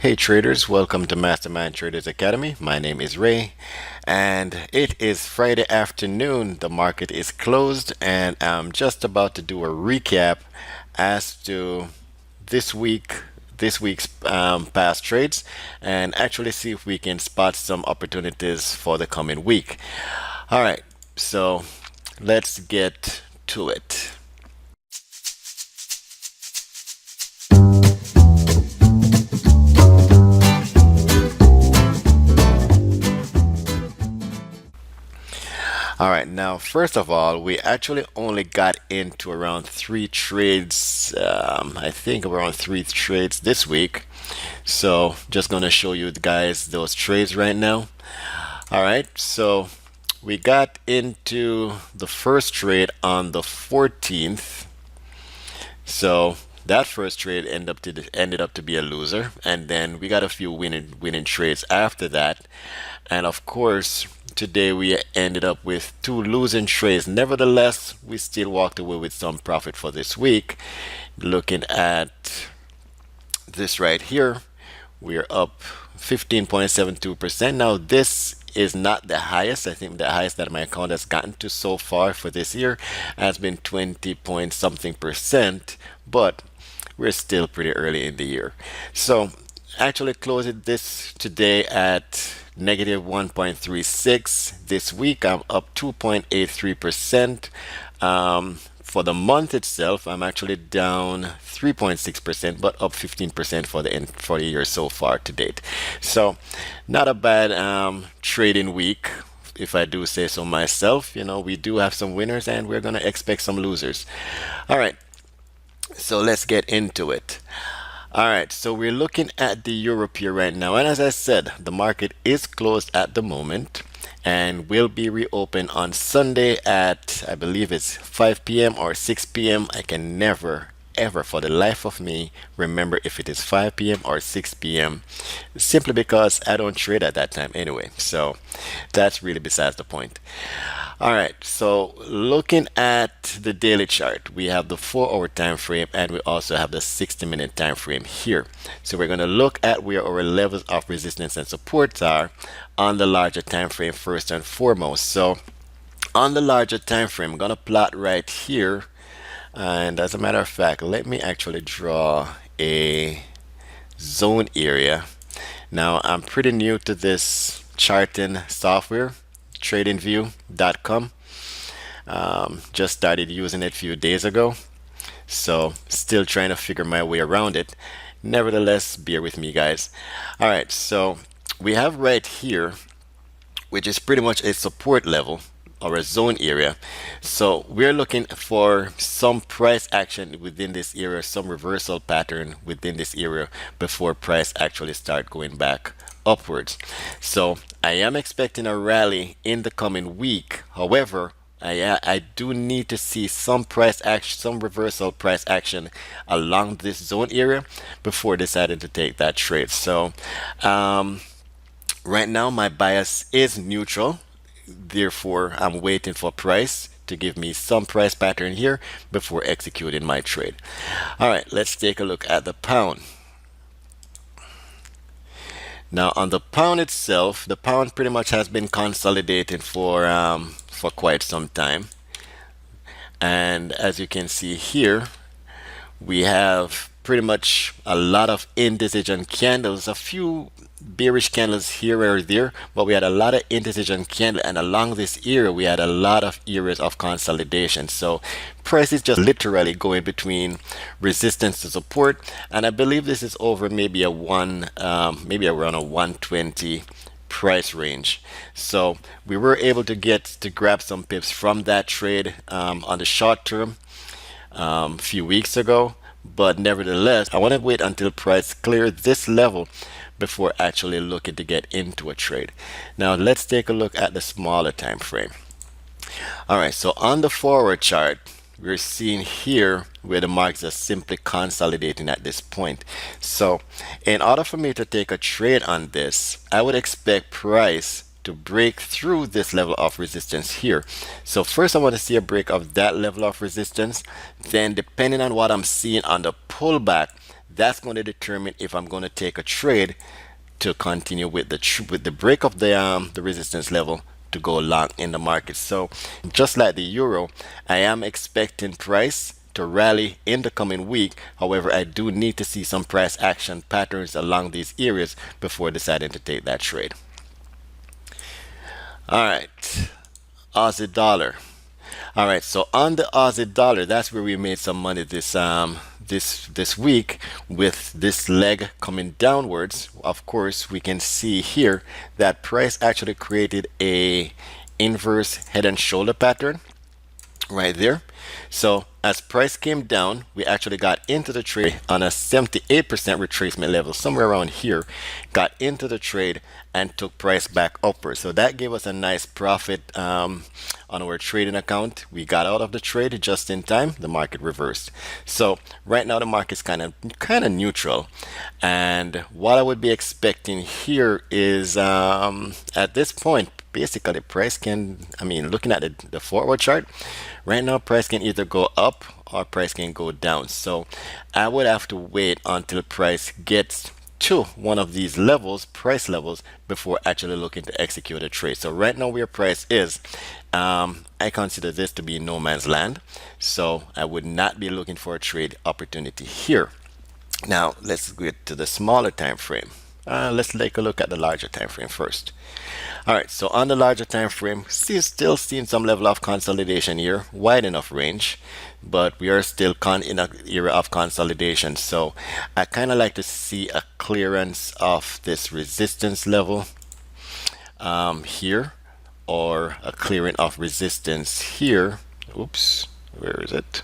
Hey traders, welcome to Mastermind Traders Academy. My name is Ray and it is Friday afternoon. The market is closed and I'm just about to do a recap as to this week this week's past trades and actually see if we can spot some opportunities for the coming week. All right, so let's get to it. All right, now first of all, we actually only got into around three trades. I think around three trades this week. So just gonna show you guys those trades right now. All right, so we got into the first trade on the 14th. So that first trade ended up to be a loser, and then we got a few winning trades after that, and of course today we ended up with two losing trades. Nevertheless, we still walked away with some profit for this week. Looking at this right here, we're up 15.72%. Now this is not the highest. I think the highest that my account has gotten to so far for this year has been 20 point something percent, but we're still pretty early in the year. So actually closing this today at negative 1.36. This week I'm up 2.83%. For the month itself, I'm actually down 3.6%, but up 15% for the year so far to date. So, not a bad trading week, if I do say so myself. You know, we do have some winners, and we're gonna expect some losers. All right, so let's get into it. All right, so we're looking at the Eurjpy right now, and as I said, the market is closed at the moment and will be reopened on Sunday at, I believe it's 5 p.m. or 6 p.m. I can never ever for the life of me remember if it is 5 p.m. or 6 p.m. simply because I don't trade at that time anyway. So that's really besides the point. All right, so looking at the daily chart, we have the 4-hour time frame and we also have the 60-minute time frame here. So we're going to look at where our levels of resistance and support are on the larger time frame first and foremost. So on the larger time frame, I'm going to plot right here. And as a matter of fact, let me actually draw a zone area. Now, I'm pretty new to this charting software, tradingview.com. Just started using it a few days ago, so still trying to figure my way around it. Nevertheless, bear with me, guys. All right, so we have right here, which is pretty much a support level or a zone area. So we're looking for some price action within this area, some reversal pattern within this area before price actually start going back upwards. So I am expecting a rally in the coming week. However, I do need to see some price action, some reversal price action along this zone area before deciding to take that trade. So right now my bias is neutral. Therefore, I'm waiting for price to give me some price pattern here before executing my trade. All right, let's take a look at the pound. Now on the pound itself, the pound pretty much has been consolidating for quite some time. And as you can see here, we have pretty much a lot of indecision candles, a few bearish candles here or there, but we had a lot of indecision candle, and along this area we had a lot of areas of consolidation. So price is just literally going between resistance to support, and I believe this is over maybe a maybe around a 120 price range. So we were able to grab some pips from that trade on the short term a few weeks ago, but nevertheless I want to wait until price clear this level before actually looking to get into a trade. Now let's take a look at the smaller time frame. All right, so on the forward chart, we're seeing here where the markets are simply consolidating at this point. So in order for me to take a trade on this, I would expect price to break through this level of resistance here. So first I want to see a break of that level of resistance. Then depending on what I'm seeing on the pullback, that's going to determine if I'm going to take a trade to continue with the break of the resistance level to go long in the market. So just like the euro, I am expecting price to rally in the coming week. However, I do need to see some price action patterns along these areas before deciding to take that trade. All right, Aussie dollar. All right, so on the Aussie dollar, that's where we made some money this week with this leg coming downwards. Of course, we can see here that price actually created a inverse head and shoulder pattern right there. So as price came down, we actually got into the trade on a 78% retracement level, somewhere around here, got into the trade and took price back upwards. So that gave us a nice profit on our trading account. We got out of the trade just in time. The market reversed. So right now the market's kind of neutral. And what I would be expecting here is at this point, basically price can, looking at the forward chart right now, price can either go up or price can go down. So I would have to wait until price gets to one of these levels, price levels, before actually looking to execute a trade. So right now where price is, I consider this to be no man's land. So I would not be looking for a trade opportunity here. Now let's get to the smaller time frame. Let's take a look at the larger time frame first. All right, so on the larger time frame, still seeing some level of consolidation here, wide enough range, but we are still in an era of consolidation. So I kind of like to see a clearance of this resistance level here, or a clearing of resistance here. Oops, where is it?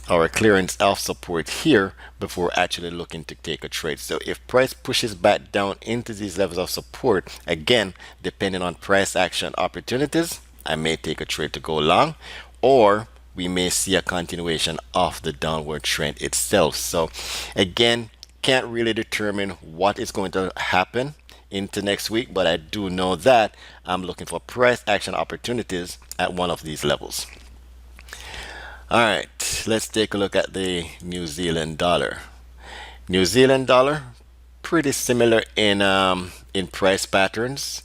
Or a clearance of support here before actually looking to take a trade. So if price pushes back down into these levels of support, again, depending on price action opportunities, I may take a trade to go long, or we may see a continuation of the downward trend itself. So again, can't really determine what is going to happen into next week, but I do know that I'm looking for price action opportunities at one of these levels. All right, let's take a look at the New Zealand dollar. New Zealand dollar, pretty similar in price patterns.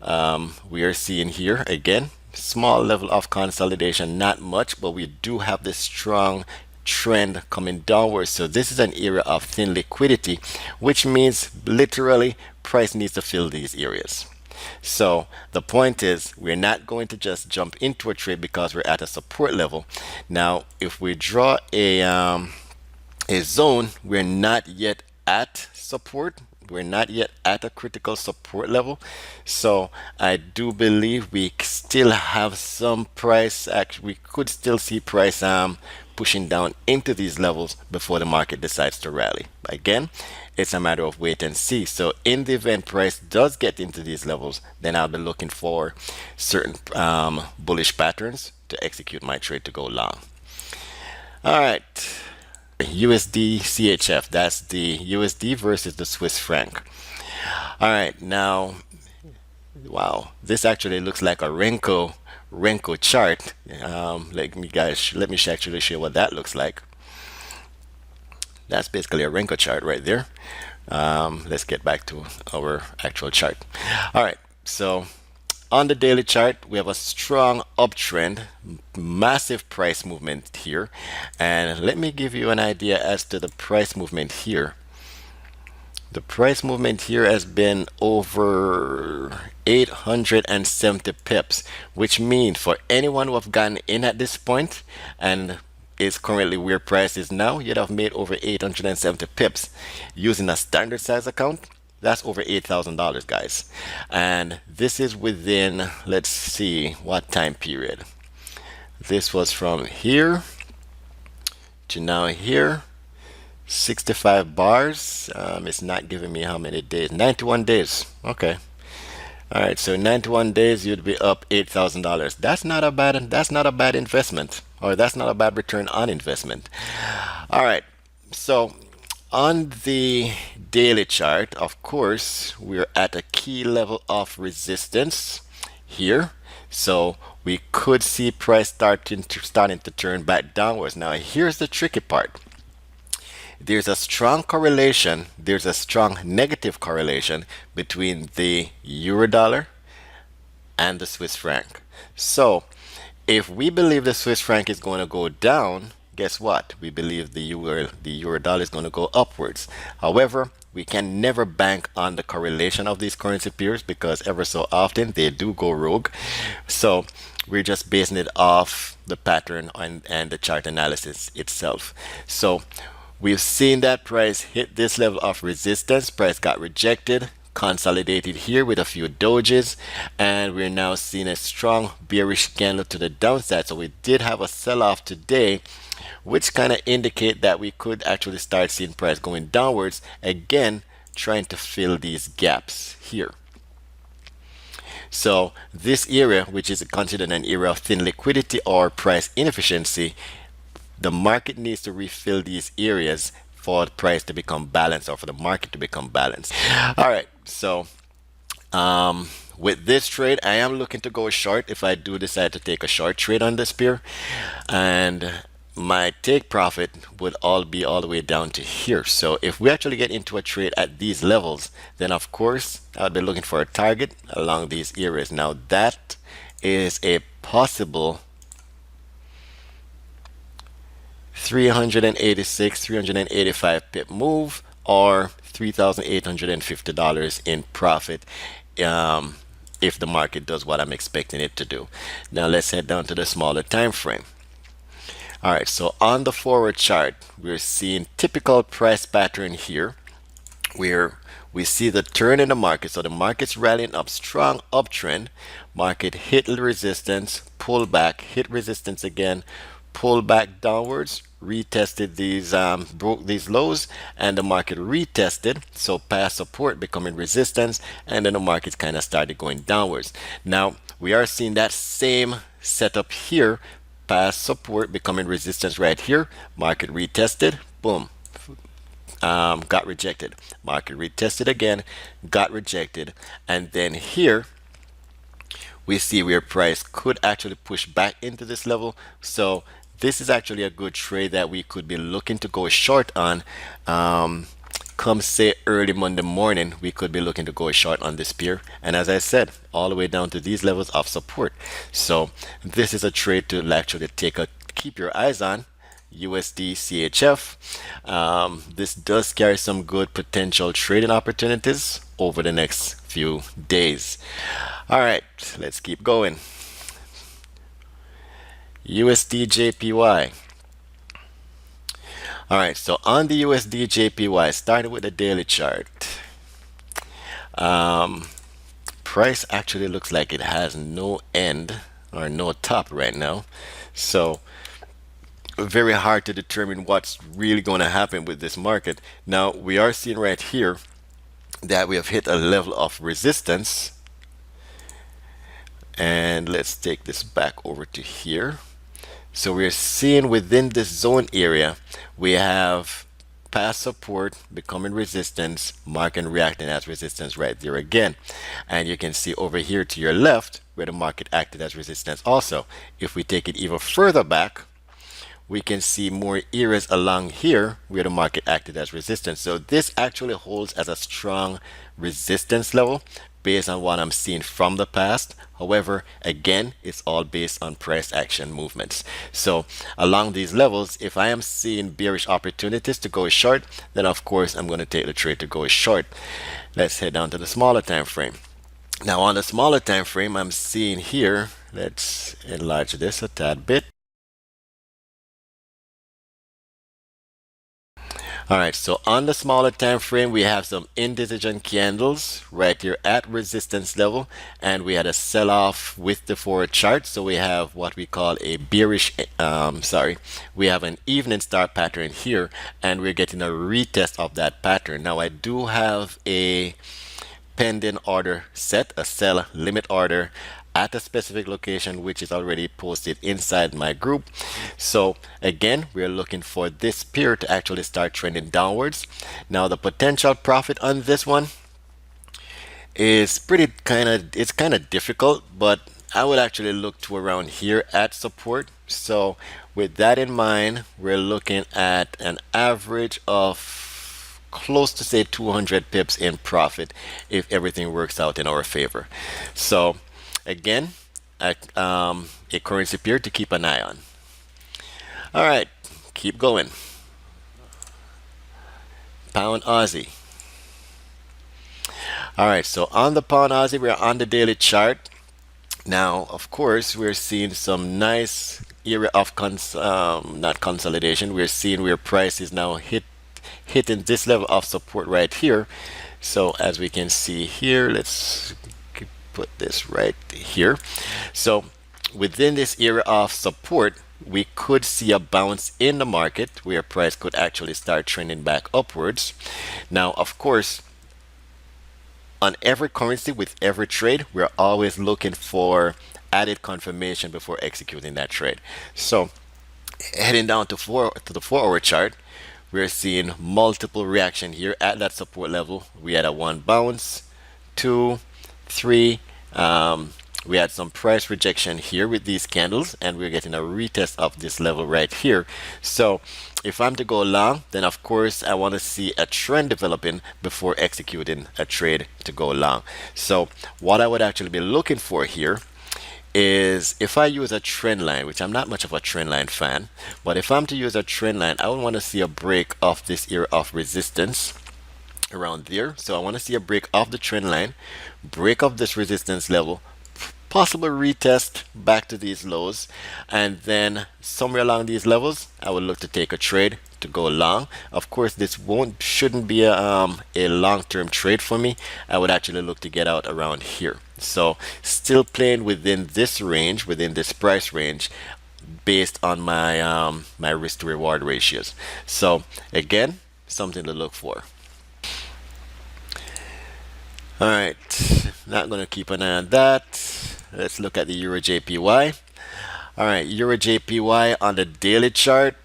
We are seeing here again small level of consolidation, not much, but we do have this strong trend coming downwards. So this is an area of thin liquidity, which means literally price needs to fill these areas. So the point is, we're not going to just jump into a trade because we're at a support level. Now, if we draw a zone, we're not yet at support. We're not yet at a critical support level. So I do believe we still have some price action. We could still see price pushing down into these levels before the market decides to rally. Again, it's a matter of wait and see. So in the event price does get into these levels, then I'll be looking for certain bullish patterns to execute my trade to go long. All right, USDCHF, that's the USD versus the Swiss franc. All right, now, wow, this actually looks like a Renko chart. Let me actually show you what that looks like. That's basically a Renko chart right there. Let's get back to our actual chart. All right, so on the daily chart, we have a strong uptrend, massive price movement here. And let me give you an idea as to the price movement here. The price movement here has been over 870 pips, which means for anyone who have gotten in at this point and is currently where price is now, you'd have made over 870 pips. Using a standard size account, that's over $8,000, guys. And this is within, let's see, what time period. This was from here to now here. 65 bars. It's not giving me how many days. 91 days. Okay. All right. So 91 days, you'd be up $8,000. That's not a bad investment, or that's not a bad return on investment. All right. So on the daily chart, of course, we're at a key level of resistance here. So we could see price starting to turn back downwards. Now, here's the tricky part. there's a strong correlation, there's a strong negative correlation between the euro dollar and the Swiss franc. So if we believe the Swiss franc is going to go down, guess what? We believe the euro dollar is going to go upwards. However, we can never bank on the correlation of these currency pairs because ever so often they do go rogue. So we're just basing it off the pattern and the chart analysis itself. So we've seen that price hit this level of resistance. Price got rejected, consolidated here with a few dojis, and we're now seeing a strong bearish candle to the downside. So we did have a sell-off today, which kind of indicate that we could actually start seeing price going downwards again, trying to fill these gaps here. So this area, which is considered an area of thin liquidity or price inefficiency, the market needs to refill these areas for the price to become balanced, or for the market to become balanced. All right, so with this trade, I am looking to go short if I do decide to take a short trade on this pair, and my take profit would all be all the way down to here. So if we actually get into a trade at these levels, then of course I'll be looking for a target along these areas. Now that is a possible 386, 385 pip move, or $3,850 in profit if the market does what I'm expecting it to do. Now let's head down to the smaller time frame. All right, so on the forward chart, we're seeing typical price pattern here where we see the turn in the market. So the market's rallying up, strong uptrend. Market hit resistance, pull back, hit resistance again, pull back downwards, retested these, broke these lows, and the market retested. So past support becoming resistance, and then the market kind of started going downwards. Now we are seeing that same setup here. Past support becoming resistance right here. Market retested, boom, got rejected. Market retested again, got rejected, and then here we see where price could actually push back into this level. So this is actually a good trade that we could be looking to go short on. Come say early Monday morning, we could be looking to go short on this pair, and as I said, all the way down to these levels of support. So this is a trade to actually keep your eyes on. USDCHF. This does carry some good potential trading opportunities over the next few days. All right, let's keep going. USDJPY. All right, so on the USDJPY, starting with the daily chart, price actually looks like it has no end or no top right now. So very hard to determine what's really going to happen with this market. Now we are seeing right here that we have hit a level of resistance, and let's take this back over to here. So we're seeing within this zone area, we have past support becoming resistance, market reacting as resistance right there again. And you can see over here to your left where the market acted as resistance also. If we take it even further back, we can see more areas along here where the market acted as resistance. So this actually holds as a strong resistance level based on what I'm seeing from the past. However, again, it's all based on price action movements. So along these levels, if I am seeing bearish opportunities to go short, then of course I'm going to take the trade to go short. Let's head down to the smaller time frame. Now on the smaller time frame, I'm seeing here, let's enlarge this a tad bit. All right, so on the smaller time frame, we have some indecision candles right here at resistance level, and we had a sell-off with the forward chart. So we have what we call a bearish, we have an evening star pattern here, and we're getting a retest of that pattern. Now I do have a pending order set, a sell limit order at a specific location, which is already posted inside my group. So again, we're looking for this pair to actually start trending downwards. Now the potential profit on this one is it's kind of difficult, but I would actually look to around here at support. So with that in mind, we're looking at an average of close to say 200 pips in profit if everything works out in our favor. So again, a currency pair to keep an eye on. All right, keep going. Pound Aussie. All right, so on the pound Aussie, we're on the daily chart. Now, of course, we're seeing some nice area of not consolidation. We're seeing where price is now hitting this level of support right here. So as we can see here, let's put this right here. So within this area of support, we could see a bounce in the market where price could actually start trending back upwards. Now, of course, on every currency with every trade, we're always looking for added confirmation before executing that trade. So heading down to the 4 hour chart, we're seeing multiple reaction here at that support level. We had a one bounce, two, three. We had some price rejection here with these candles, and we're getting a retest of this level right here. So if I'm to go long, then of course I want to see a trend developing before executing a trade to go long. So what I would actually be looking for here is if I use a trend line, which I'm not much of a trend line fan, but if I'm to use a trend line, I would want to see a break of this area of resistance around there. So I want to see a break of the trend line, break of this resistance level, possible retest back to these lows, and then somewhere along these levels I would look to take a trade to go long. Of course, this shouldn't be a long-term trade for me. I would actually look to get out around here. So still playing within this range, within this price range, based on my my risk to reward ratios. So again, something to look for. All right, not going to keep an eye on that. Let's look at the Eurjpy. All right, Eurjpy on the daily chart.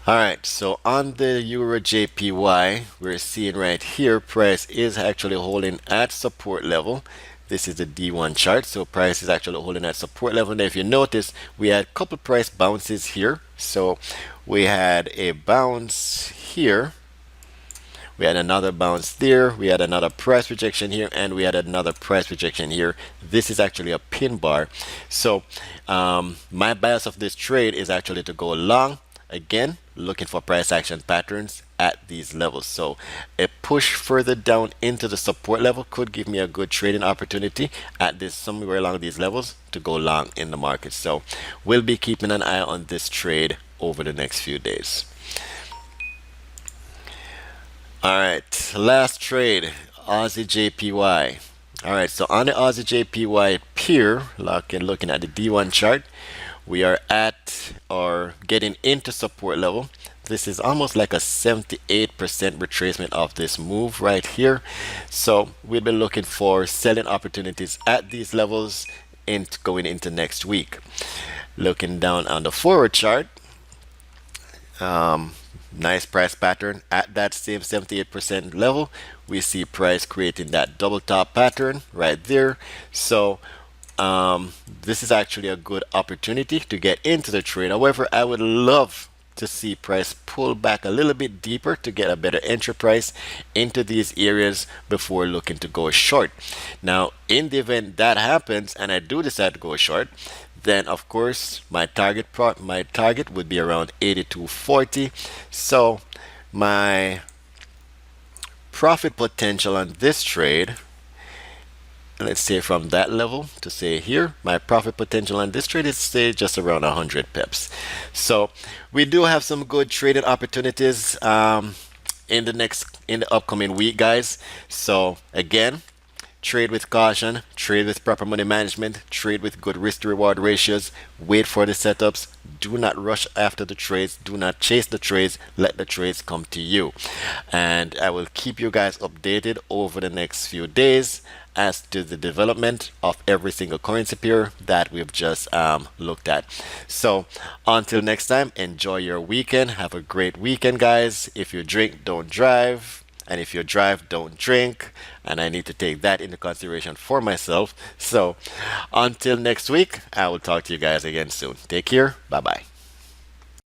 All right, so on the Eurjpy, we're seeing right here, price is actually holding at support level. This is the D1 chart, so price is actually holding at support level. Now, if you notice, we had a couple price bounces here. So we had a bounce here. We had another bounce there. We had another price rejection here, and we had another price rejection here. This is actually a pin bar. So my bias of this trade is actually to go long. Again, looking for price action patterns at these levels. So a push further down into the support level could give me a good trading opportunity at this somewhere along these levels to go long in the market. So we'll be keeping an eye on this trade over the next few days. All right, last trade, Aussie JPY. All right, so on the Aussie JPY pair, looking at the D1 chart, we are at or getting into support level. This is almost like a 78% retracement of this move right here. So we'll be looking for selling opportunities at these levels going into next week. Looking down on the forward chart, nice price pattern at that same 78% level. We see price creating that double top pattern right there. So this is actually a good opportunity to get into the trade. However, I would love to see price pull back a little bit deeper to get a better entry price into these areas before looking to go short. Now, in the event that happens and I do decide to go short, then of course my target would be around 82.40. So my profit potential on this trade, let's say from that level to say here, my profit potential on this trade is say just around 100 pips. So we do have some good trading opportunities in the upcoming week, guys. So again, trade with caution, trade with proper money management, trade with good risk to reward ratios, wait for the setups, do not rush after the trades, do not chase the trades, let the trades come to you. And I will keep you guys updated over the next few days as to the development of every single currency pair that we've just looked at. So until next time, enjoy your weekend. Have a great weekend, guys. If you drink, don't drive. And if you drive, don't drink. And I need to take that into consideration for myself. So until next week, I will talk to you guys again soon. Take care. Bye bye.